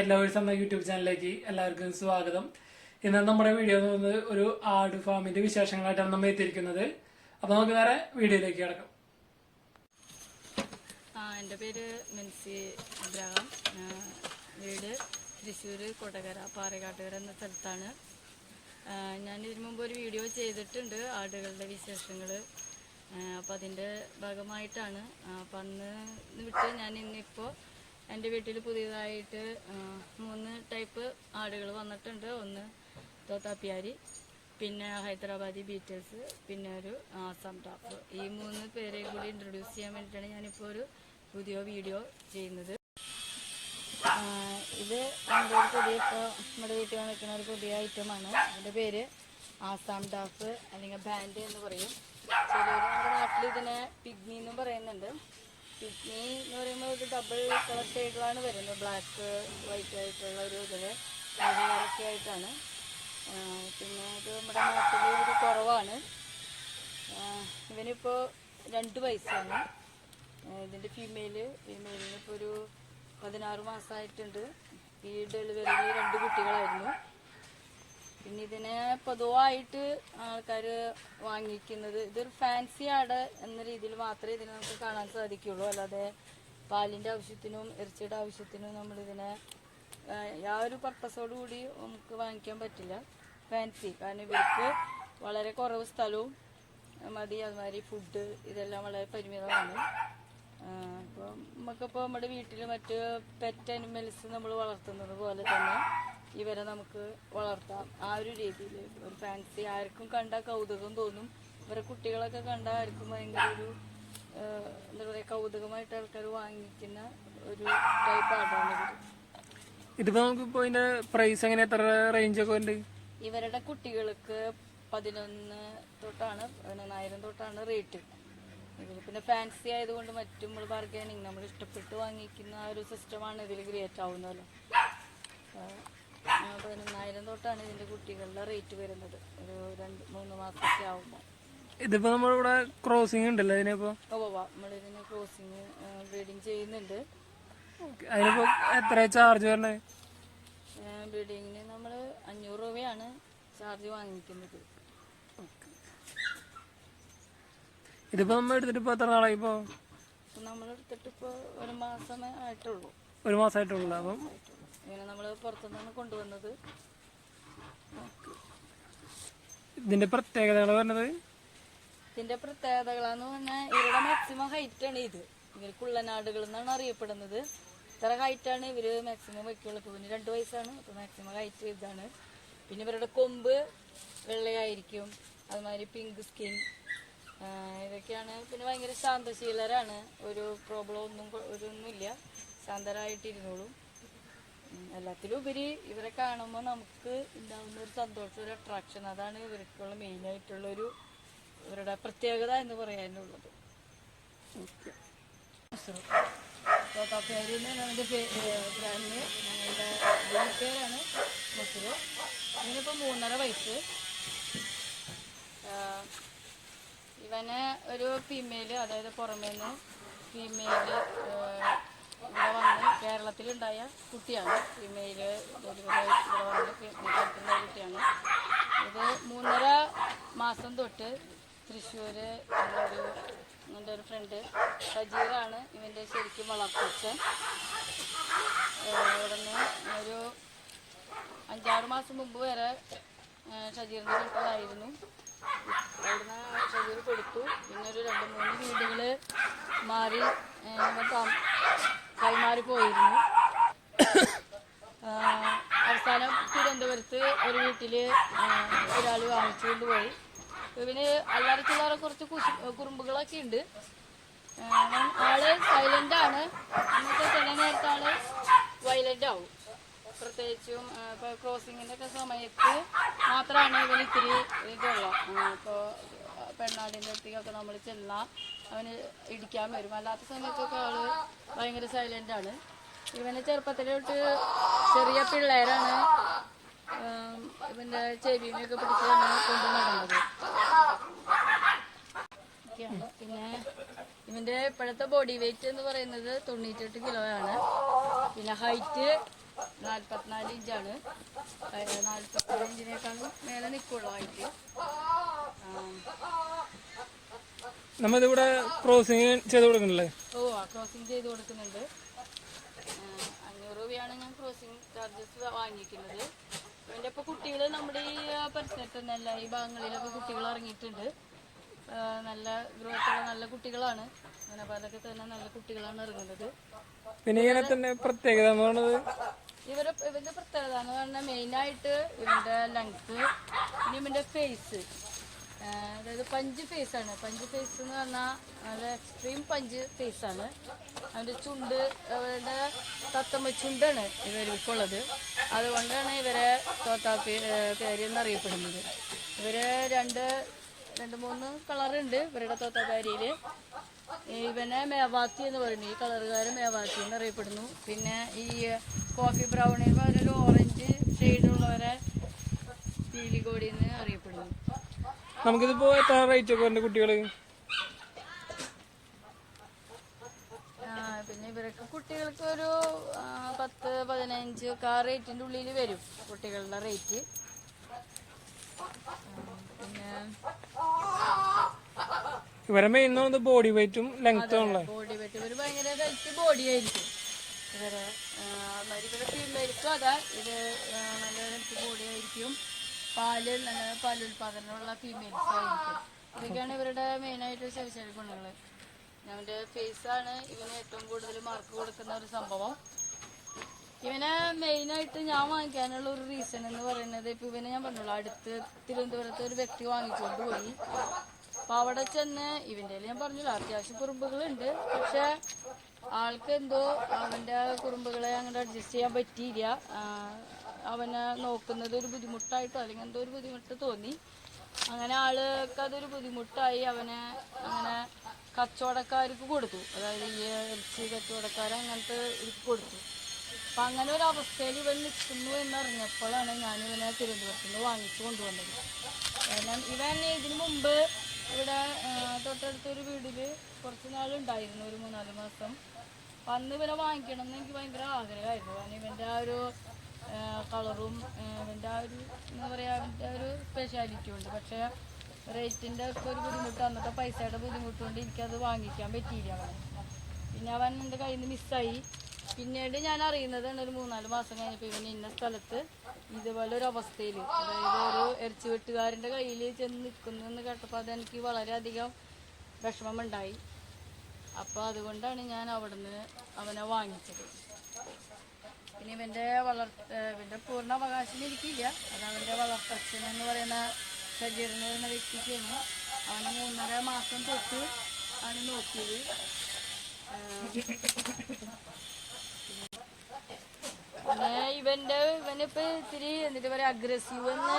Pet lovers എന്ന YouTube ചാനലിലേക്ക് എല്ലാവർക്കും സ്വാഗതം. ഇന്ന് നമ്മുടെ വീഡിയോ എന്ന് പറയുന്നത് ഒരു ആട് ഫാമിന്റെ വിശേഷങ്ങളായിട്ടാണ് നമ്മൾ എത്തിയിരിക്കുന്നത്. അപ്പൊ നമുക്ക് നേരെ വീഡിയോയിലേക്ക് കിടക്കാം. എൻ്റെ പേര് മെൻസി അബ്രഹാം. വീട് തൃശ്ശൂർ കൊടകര പാറേക്കാട്ടുകര എന്ന സ്ഥലത്താണ്. ഞാൻ ഇതിനു മുമ്പ് ഒരു വീഡിയോ ചെയ്തിട്ടുണ്ട് ആടുകളുടെ വിശേഷങ്ങൾ. അപ്പം അതിൻ്റെ ഭാഗമായിട്ടാണ്. അപ്പം അന്ന് വിട്ട് ഞാൻ ഇന്നിപ്പോൾ എൻ്റെ വീട്ടിൽ പുതിയതായിട്ട് 3 ടൈപ്പ് ആടുകൾ വന്നിട്ടുണ്ട്. ഒന്ന് തോത്താപ്പിയാരി, പിന്നെ ഹൈദരാബാദി ബീറ്റേഴ്സ്, പിന്നെ ഒരു ആസാം ടാപ്പ്. ഈ 3 പേരെയും കൂടി ഇൻട്രൊഡ്യൂസ് ചെയ്യാൻ വേണ്ടിയിട്ടാണ് ഞാനിപ്പോൾ ഒരു പുതിയ വീഡിയോ ചെയ്യുന്നത്. ഇത് നമ്മുടെ പുതിയ ഇപ്പോൾ നമ്മുടെ വീട്ടിൽ നിൽക്കുന്ന ഒരു പുതിയ ഐറ്റമാണ്. ഇതിൻ്റെ പേര് ആസാം ടാപ്പ് അല്ലെങ്കിൽ ബാൻഡ് എന്ന് പറയും. ചിലർ നമ്മുടെ നാട്ടിൽ ഇതിനെ പിഗ്മി എന്നും പറയുന്നുണ്ട്. പിഗ്മി എന്ന് പറയുമ്പോൾ ഒരു ഡബിൾ കളർ ഷെയ്ഡിലാണ് വരുന്നത്. ബ്ലാക്ക് വൈറ്റ് ആയിട്ടുള്ള ഒരു ഇതിൽ ഒക്കെ ആയിട്ടാണ്. പിന്നെ ഇത് നമ്മുടെ നാട്ടിൽ ഒരു കുറവാണ്. ഇവനിപ്പോൾ 2 വയസ്സാണ്. ഇതിൻ്റെ ഫീമെയിലിന് ഇപ്പോൾ ഒരു 16 മാസമായിട്ടുണ്ട്. ഈ ഡെലിവറിയിൽ 2 കുട്ടികളായിരുന്നു. പിന്നെ ഇതിനെ പൊതുവായിട്ട് ആൾക്കാർ വാങ്ങിക്കുന്നത് ഇതൊരു ഫാൻസി ആട് എന്ന രീതിയിൽ മാത്രമേ ഇതിനെ നമുക്ക് കാണാൻ സാധിക്കുകയുള്ളൂ. അല്ലാതെ പാലിൻ്റെ ആവശ്യത്തിനും ഇറച്ചിയുടെ ആവശ്യത്തിനും നമ്മളിതിനെ ആ ഒരു പർപ്പസോടുകൂടി നമുക്ക് വാങ്ങിക്കാൻ പറ്റില്ല. ഫാൻസി കാരണം ഇവർക്ക് വളരെ കുറവ് സ്ഥലവും മതി, അതുമാതിരി ഫുഡ് ഇതെല്ലാം വളരെ പരിമിതമാണ്. അപ്പോൾ നമുക്കിപ്പോൾ നമ്മുടെ വീട്ടിൽ മറ്റ് പെറ്റ് അനിമൽസ് നമ്മൾ വളർത്തുന്നത് പോലെ തന്നെ ഇവരെ നമുക്ക് വളർത്താം. ആ ഒരു രീതിയിൽ ഒരു ഫാൻസി ആർക്കും കണ്ടാൽ കൗതുകം തോന്നും. ഇവരെ കുട്ടികളൊക്കെ കണ്ടാൽ ആർക്കും ഭയങ്കര ഒരു എന്താ പറയുക കൗതുകമായിട്ട് ആൾക്കാർ വാങ്ങിക്കുന്ന ഒരു ടൈപ്പ് ആടാണ് ഇവർ. ഇതിപ്പോ നമുക്കിപ്പോ ഇതിന്റെ പ്രൈസ് എങ്ങനെ, എത്ര റേഞ്ച് ഒക്കെ ഉണ്ട്? ഇവരുടെ കുട്ടികൾക്ക് 11 തൊട്ടാണ് 11,000 തൊട്ടാണ് റേറ്റ്. ഇതിൽ പിന്നെ ഫാൻസി ആയതുകൊണ്ട് മറ്റും ബാർഗൈനിങ് നമ്മൾ ഇഷ്ടപ്പെട്ട് വാങ്ങിക്കുന്ന ആ ഒരു സിസ്റ്റമാണ് ഇതിൽ ക്രിയേറ്റ് ആവുന്നല്ലോ. 11,000 തൊട്ടാണ് ഇതിന്റെ കുട്ടികളുടെ റേറ്റ് വരുന്നത്. ഒരു 2-3 മാസമൊക്കെ ആവുമ്പോൾ. ഇതിപ്പോ നമ്മളിവിടെ ക്രോസിംഗ് ഉണ്ടല്ലോ ഇതിനിപ്പോ? നമ്മളിതിന് ക്രോസിങ് ബ്രീഡിങ് ചെയ്യുന്നുണ്ട്. അതിനിപ്പോ എത്ര ചാർജ് വരണേ? ബ്രീഡിങ്ങിന് നമ്മൾ 500 രൂപയാണ് ചാർജ് വാങ്ങിക്കുന്നത്. ഇതിപ്പോ നമ്മൾ എടുത്തിട്ട് ഇപ്പൊ എത്ര നാളായി? ഇപ്പൊ നമ്മളെടുത്തിട്ട് ഇപ്പോൾ 1 മാസമേ ആയിട്ടുള്ളൂ. 1 മാസമായിട്ടുള്ളൂ. അപ്പം ഇങ്ങനെ നമ്മൾ പുറത്തുനിന്നാണ് കൊണ്ടുവന്നത്. ഇതിന്റെ പ്രത്യേകതകൾ പറഞ്ഞത്? ഇതിന്റെ പ്രത്യേകതകളെന്ന് പറഞ്ഞാൽ ഇവരുടെ മാക്സിമം ഹൈറ്റാണ്. ഇവർ കുള്ളനാടുകൾ എന്നാണ് അറിയപ്പെടുന്നത്. ഇത്ര ഹൈറ്റാണ് ഇവർ മാക്സിമം വയ്ക്കുള്ളൂ. ഇപ്പോൾ ഇവന് 2 വയസ്സാണ്. അപ്പോൾ മാക്സിമം ഹൈറ്റ് ഇതാണ്. പിന്നെ ഇവരുടെ കൊമ്പ് വെള്ളയായിരിക്കും, അതുമാതിരി പിങ്ക് സ്കിൻ ഇതൊക്കെയാണ്. പിന്നെ ഭയങ്കര ശാന്തശീലരാണ്. ഒരു പ്രോബ്ലം ഒന്നുമില്ല, ശാന്തരായിട്ടിരുന്നോളും. എല്ലാത്തിലും ഉപരി ഇവരെ കാണുമ്പോൾ നമുക്ക് ഉണ്ടാകുന്ന ഒരു സന്തോഷം, ഒരു അട്രാക്ഷൻ, അതാണ് ഇവർക്കുള്ള മെയിനായിട്ടുള്ളൊരു ഇവരുടെ പ്രത്യേകത എന്ന് പറയാനുള്ളത്. തോത്താപ്പേര് ഞങ്ങളുടെ ബ്രാൻഡ്, ഞങ്ങളുടെ പേരാണ് മസൂർ. ഇതിനിപ്പോൾ 3.5 വയസ്സ്. ഇവനെ ഒരു ഫീമെയില്, അതായത് പുറമേന്ന് ഫീമെയില് ഇവിടെ വന്ന് കേരളത്തിലുണ്ടായ കുട്ടിയാണ്. ഫീമെയില് ഡെലിവറി ഇവിടെ വന്ന് കേരളത്തിലുണ്ടായ കുട്ടിയാണ്. ഇത് 3.5 മാസം തൊട്ട് തൃശ്ശൂർ എൻ്റെ ഒരു ഫ്രണ്ട് സജീറാണ് ഇവൻ്റെ ശരിക്കും വളർത്തിച്ചൻ. ഇവിടെ നിന്ന് ഒരു 5-6 മാസം മുമ്പ് വരെ ഷജീറിൻ്റെ വീട്ടിലായിരുന്നു. അവിടുന്ന് ഷജീർ കൊടുത്തു. പിന്നെ ഒരു 2-3 വീടുകൾ മാറി കൈമാറിപ്പോയിരുന്നു. അവസാനം തിരുവനന്തപുരത്ത് ഒരു വീട്ടിൽ ഒരാൾ വാങ്ങിച്ചുകൊണ്ട് പോയി. ഇവന് അല്ലാതെ ചില്ലറ കുറച്ച് കുറുമ്പുകളൊക്കെ ഉണ്ട്. ആള് സൈലന്റ് ആണ്. ഇന്നത്തെ ചില നേരത്തെ ആള് വയലന്റ് ആവും. പ്രത്യേകിച്ചും ഇപ്പോൾ ക്രോസിങ്ങിൻ്റെ ഒക്കെ സമയത്ത് മാത്രമാണ് ഇവന് ഇത്തിരി ഇതുള്ള. ഇപ്പോൾ പെണ്ണാടിൻ്റെ അടുത്തേക്കൊക്കെ നമ്മൾ ചെന്നാൽ അവന് ഇടിക്കാൻ വരും. അല്ലാത്ത സമയത്തൊക്കെ ആള് ഭയങ്കര സൈലന്റ് ആണ്. ഇവന് ചെറുപ്പത്തിലോട്ട് ചെറിയ പിള്ളേരാണ് ഇവൻ്റെ ചെവിനെയൊക്കെ പിടിച്ചാണ് കൊണ്ടു നടന്നത്. പിന്നെ ഇവൻ്റെ ഇപ്പോഴത്തെ ബോഡി വെയിറ്റ് എന്ന് പറയുന്നത് 98 കിലോയാണ്. പിന്നെ ഹൈറ്റ് 44 ഇഞ്ചാണ്. 44 ഇഞ്ചിനേക്കാളും മേലെ നിൽക്കുള്ളൂ ആയിട്ട്. നമ്മളിവിടെ ക്രോസിങ് ചെയ്ത് കൊടുക്കണല്ലേ? ക്രോസിങ് ചെയ്ത് കൊടുക്കുന്നുണ്ട്. 500 രൂപയാണ് ഞാൻ ക്രോസിങ് ചാർജസ് വാങ്ങിക്കുന്നത്. എൻ്റെ ഇപ്പോൾ കുട്ടികൾ നമ്മുടെ ഈ പരിസരത്ത് തന്നെയല്ല, ഈ ഭാഗങ്ങളിലൊക്കെ കുട്ടികൾ ഇറങ്ങിയിട്ടുണ്ട്. നല്ല ഗ്രോത്തുള്ള നല്ല കുട്ടികളാണ്. അതൊക്കെ തന്നെ നല്ല കുട്ടികളാണ് ഇറങ്ങുന്നത്. പിന്നെ ഇങ്ങനെ തന്നെ പ്രത്യേകത എന്ന് പറയുന്നത് ഇവന്റെ പ്രത്യേകത എന്ന് പറഞ്ഞാൽ മെയിനായിട്ട് ഇവന്റെ ലെങ്ത്, പിന്നെ ഇവന്റെ ഫേസ്, അതായത് പഞ്ച് ഫേസാണ്. പഞ്ച് ഫേസ് എന്ന് പറഞ്ഞാൽ നല്ല എക്സ്ട്രീം പഞ്ച് ഫേസാണ്. അവൻ്റെ ചുണ്ട്, അവരുടെ തത്തമ്മ ചുണ്ടാണ് ഇവർക്കുള്ളത്. അതുകൊണ്ടാണ് ഇവരെ തോത്താപ്പി പേര് എന്നറിയപ്പെടുന്നത്. ഇവര് രണ്ട് മൂന്ന് കളറുണ്ട് ഇവരുടെ തോത്താപ്പാരിയിൽ. ഇവനെ മേവാത്തി എന്ന് പറയുന്നു. ഈ കളറുകാരൻ മേവാത്തി എന്നറിയപ്പെടുന്നു. പിന്നെ ഈ കോഫി ബ്രൗണിൽ ഒരു ഓറഞ്ച് ഷെയ്ഡുള്ളവരെ പീലികോടി എന്ന് അറിയപ്പെടുന്നു. നമുക്കിതിപ്പോ എത്ര റേറ്റ് ഒക്കെ ഉണ്ട് കുട്ടികള്? പിന്നെ ഇവരൊക്കെ കുട്ടികൾക്ക് ഒരു 10-15 ഒക്കെ ആ റേറ്റിന്റെ ഉള്ളിൽ വരും കുട്ടികളുടെ റേറ്റ്. പിന്നെ ഇവരെ മെയിൻ ബോഡി വെയിറ്റും ലെങ്ത്തും ഉള്ള ബോഡി വെയിറ്റ്, ഇവര് ഭയങ്കര വെയിറ്റ് ബോഡി ആയിരിക്കും ഇവരെ. ഇവരെ ഫീമെയിൽക്കും അതാ ഇത് നല്ല വെയിറ്റ് ബോഡി ആയിരിക്കും. നല്ല പാലുൽപാദനമുള്ള ഫീമെയിൽസ് ആയിരിക്കും. ഇതൊക്കെയാണ് ഇവരുടെ മെയിനായിട്ട് സവിശേഷ ഗുണങ്ങൾ. അവൻ്റെ ഫേസാണ് ഇവന് ഏറ്റവും കൂടുതൽ മാർക്ക് കൊടുക്കുന്ന ഒരു സംഭവം. ഇവനെ മെയിനായിട്ട് ഞാൻ വാങ്ങിക്കാനുള്ള ഒരു റീസൺ എന്ന് പറയുന്നത്, ഇപ്പം ഇവനെ ഞാൻ പറഞ്ഞുള്ളൂ, അടുത്ത് തിരുവനന്തപുരത്ത് ഒരു വ്യക്തി വാങ്ങിച്ചുകൊണ്ട് പോയി. അപ്പം അവിടെ ചെന്ന് ഇവൻ്റെ ഞാൻ പറഞ്ഞില്ല അത്യാവശ്യം കുറുമ്പുകളുണ്ട്. പക്ഷെ ആൾക്ക് എന്തോ അവൻ്റെ കുറുമ്പുകളെ അങ്ങോട്ട് അഡ്ജസ്റ്റ് ചെയ്യാൻ പറ്റിയില്ല. അവനെ നോക്കുന്നത് ഒരു ബുദ്ധിമുട്ടായിട്ടോ അല്ലെങ്കിൽ എന്തോ ഒരു ബുദ്ധിമുട്ട് തോന്നി. അങ്ങനെ ആൾക്ക് അതൊരു ബുദ്ധിമുട്ടായി. അവനെ അങ്ങനെ കച്ചവടക്കാർക്ക് കൊടുത്തു. അതായത് ഈ ഇറച്ചി കച്ചവടക്കാർ അങ്ങനത്തെ കൊടുത്തു. അപ്പം അങ്ങനെ ഒരു അവസ്ഥയിൽ ഇവൻ നിൽക്കുന്നു എന്നറിഞ്ഞപ്പോഴാണ് ഞാനിവനെ തിരുവനന്തപുരത്ത് നിന്ന് വാങ്ങിച്ചു കൊണ്ടുവന്നത്. കാരണം ഇവൻ ഇതിനു മുമ്പ് ഇവിടെ തൊട്ടടുത്തൊരു വീട്ടിൽ കുറച്ച് നാളുണ്ടായിരുന്നു, ഒരു 3-4 മാസം. അപ്പം അന്ന് ഇവനെ വാങ്ങിക്കണം എന്ന് എനിക്ക് ഭയങ്കര ആഗ്രഹമായിരുന്നു. കാരണം ഇവൻ്റെ ആ ഒരു കളറും ഇവൻ്റെ ആ ഒരു എന്താ പറയുക, അവൻ്റെ ഒരു സ്പെഷ്യാലിറ്റി ഉണ്ട്. പക്ഷേ റേറ്റിൻ്റെ ഒക്കെ ഒരു ബുദ്ധിമുട്ട്, അന്നത്തെ പൈസയുടെ ബുദ്ധിമുട്ട് കൊണ്ട് എനിക്കത് വാങ്ങിക്കാൻ പറ്റിയില്ല അവനെ. പിന്നെ അവൻ എൻ്റെ കയ്യിൽ നിന്ന് മിസ്സായി. പിന്നീട് ഞാൻ അറിയുന്നതാണ് ഒരു 3-4 മാസം കഴിഞ്ഞപ്പോൾ ഇവൻ ഇന്ന സ്ഥലത്ത് ഇതുപോലെ ഒരു അവസ്ഥയിൽ, അതായത് ഒരു ഇറച്ചി വെട്ടുകാരൻ്റെ കയ്യിൽ ചെന്ന് നിൽക്കുന്നു എന്ന് കേട്ടപ്പോൾ അതെനിക്ക് വളരെയധികം വിഷമമുണ്ടായി. അപ്പോൾ അതുകൊണ്ടാണ് ഞാൻ അവിടുന്ന് അവനെ വാങ്ങിച്ചത്. പിന്നെ ഇവൻ്റെ പൂർണ്ണ അവകാശം എനിക്കില്ല. അത് അവൻ്റെ വളർത്തച്ഛൻ എന്ന് പറയുന്ന ഷജീർ എന്ന് പറയുന്ന വ്യക്തിക്കാണ്. അവനെ 3.5 മാസം തൊട്ട് ആണ് നോക്കിയത്. പിന്നെ ഇവനിപ്പോൾ ഇത്തിരി എന്നിട്ട് പറയാം അഗ്രസീവ് എന്ന്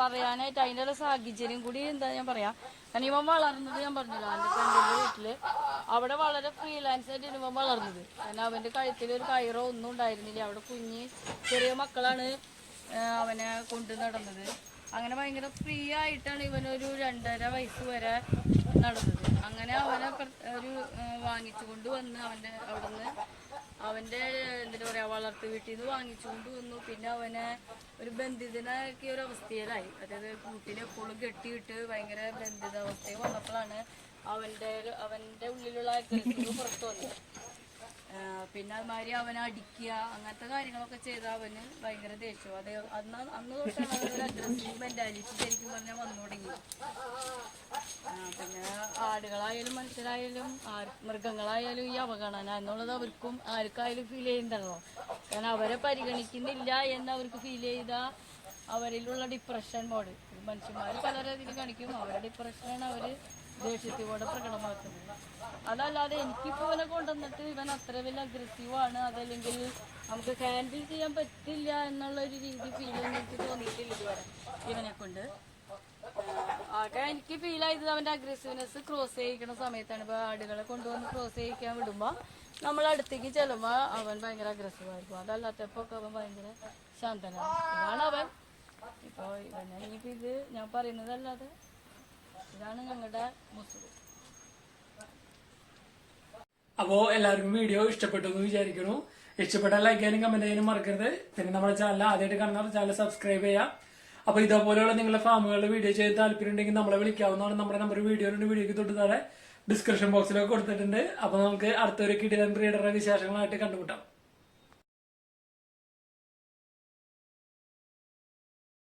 പറയാനായിട്ട് അതിൻ്റെ സാഹചര്യം കൂടി എന്താ ഞാൻ പറയാം. കാരണം ഇവൻ വളർന്നത് ഞാൻ പറഞ്ഞല്ലോ എൻ്റെ ഫ്രണ്ടിൻ്റെ വീട്ടിൽ, അവിടെ വളരെ ഫ്രീലാൻസ് ആയിട്ട് ഇവൻ വളർന്നത്. കാരണം അവൻ്റെ കഴുത്തിൽ ഒരു കയറോ ഒന്നും ഉണ്ടായിരുന്നില്ല. അവിടെ ചെറിയ മക്കളാണ് അവനെ കൊണ്ടു നടന്നത്. അങ്ങനെ ഭയങ്കര ഫ്രീ ആയിട്ടാണ് ഇവനൊരു 2.5 വയസ്സ് വരെ നടന്നത്. അങ്ങനെ അവനെ ഒരു വാങ്ങിച്ചു കൊണ്ട് വന്ന് അവിടുന്ന് അവൻ്റെ എന്താ പറയുക വളർത്തു വീട്ടിൽ നിന്ന് വാങ്ങിച്ചു കൊണ്ട് വന്നു. പിന്നെ അവനെ ഒരു ബന്ധിതനാക്കിയ ഒരു അവസ്ഥയിലായി. അതായത് കൂട്ടിനെ എപ്പോഴും കെട്ടിയിട്ട് ഭയങ്കര ബന്ധിതാവസ്ഥയിൽ വന്നപ്പോഴാണ് അവൻ്റെ ഉള്ളിലുള്ള അഗ്രസീവ് പുറത്തു വന്നത്. പിന്നെ അതുമാതിരി അവനെ അടിക്കുക അങ്ങനത്തെ കാര്യങ്ങളൊക്കെ ചെയ്ത അവന് ഭയങ്കര ദേഷ്യം. അത് അന്ന് തൊട്ടാണ് അവനൊരു അഗ്രസീവ് മെന്റാലിറ്റി ശരിക്കും പറഞ്ഞാൽ വന്നു തുടങ്ങി. പിന്നെ ആടുകളായാലും മനുഷ്യരായാലും മൃഗങ്ങളായാലും ഈ അവഗണന എന്നുള്ളത് അവർക്കും ആർക്കായാലും ഫീൽ ചെയ്യുന്നുണ്ടല്ലോ. കാരണം അവരെ പരിഗണിക്കുന്നില്ല എന്ന് അവർക്ക് ഫീൽ ചെയ്ത അവരിലുള്ള ഡിപ്രഷൻ മോഡ് മനുഷ്യന്മാർ പലരതിൽ കാണിക്കും. അവരുടെ ഡിപ്രഷനാണ് അവർ ദേഷ്യത്തോടെ പ്രകടമാക്കുന്നത്. അതല്ലാതെ എനിക്കിപ്പോൾ ഇവനെ കൊണ്ടുവന്നിട്ട് ഇവൻ അത്ര വലിയ അഗ്രസീവാണ്, അതല്ലെങ്കിൽ നമുക്ക് ഹാൻഡിൽ ചെയ്യാൻ പറ്റില്ല എന്നുള്ളൊരു രീതി ഫീൽ എനിക്ക് തോന്നിയിട്ടില്ല ഇതുവരെ ഇവനെ കൊണ്ട്. ആകെ എനിക്ക് ഫീൽ ആയത് അവൻ്റെ അഗ്രസീവ്നെസ് ക്രോസ് ചെയ്യിക്കുന്ന സമയത്താണ്. ഇപ്പോൾ ആടുകളെ കൊണ്ടുവന്ന് ക്രോസ് ചെയ്യിക്കാൻ വിടുമ്പോൾ നമ്മൾ അടുത്തേക്ക് ചെല്ലുമ്പോൾ അവൻ ഭയങ്കര അഗ്രസീവായിരിക്കും. അതല്ലാത്തപ്പോൾ ഒക്കെ അവൻ ഭയങ്കര ശാന്തനാണ്. ഇതാണ് അവൻ. ഇപ്പോൾ ഇവനെ ഇനിയിപ്പോൾ ഇത് ഞാൻ പറയുന്നതല്ലാതെ ഇതാണ് ഞങ്ങളുടെ മുസ്ലിം. അപ്പോൾ എല്ലാവർക്കും വീഡിയോ ഇഷ്ടപ്പെട്ടു എന്ന് വിചാരിക്കുന്നു. ഇഷ്ടപ്പെട്ട ലൈക്ക് ചെയ്യാനും കമന്റ് ചെയ്യാനും മറക്കരുത്. പിന്നെ നമ്മുടെ ചാനൽ ആദ്യമായിട്ട് കാണുന്നവർ ചാനൽ സബ്സ്ക്രൈബ് ചെയ്യാം. അപ്പൊ ഇതേപോലെയുള്ള നിങ്ങളുടെ ഫാമുകളുടെ വീഡിയോ ചെയ്യാൻ താല്പര്യം ഉണ്ടെങ്കിൽ നമ്മളെ വിളിക്കാവുന്നതാണ്. നമ്മുടെ നമ്പർ വീഡിയോയ്ക്ക് തൊട്ട് താഴെ ഡിസ്ക്രിപ്ഷൻ ബോക്സിലൊക്കെ കൊടുത്തിട്ടുണ്ട്. അപ്പൊ നമുക്ക് അടുത്തൊരു കിടിലൻ ബ്രീഡറുടെ വിശേഷങ്ങളായിട്ട് കണ്ടുമുട്ടാം.